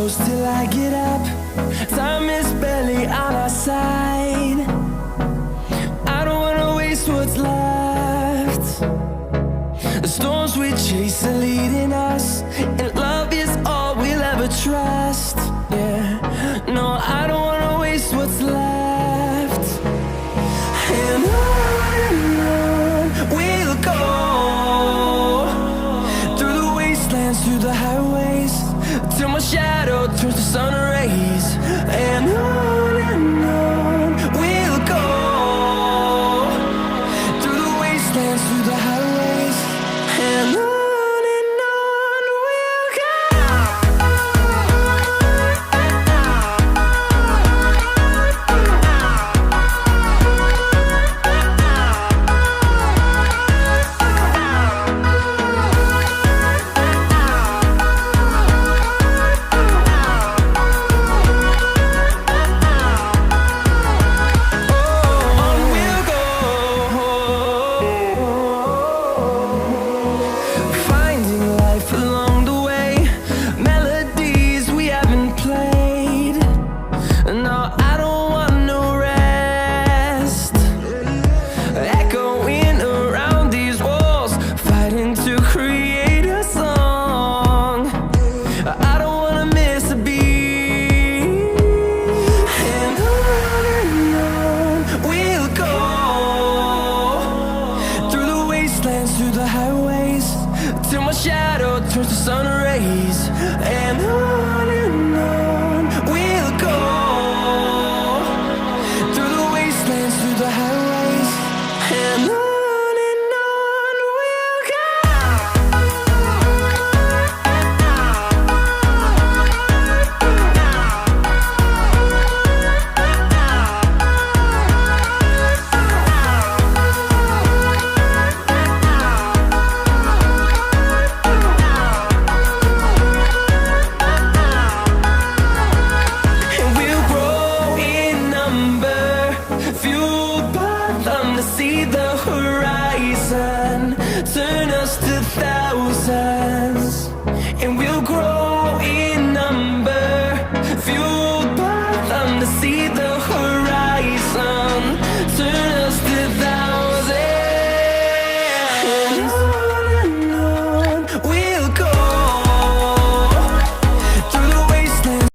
close till I get up. Time is barely on our side. I don't wanna waste what's left. The storms we chase are leading us, and love is all we'll ever trust. Yeah, no, I don't wanna waste what's left. And on we'll go, through the wastelands, through the highways, till my shadow turns to sun rays. And on we'll go, through the wastelands, through the highways, and on we'll go. Finding life along the way, melodies we haven't played. No,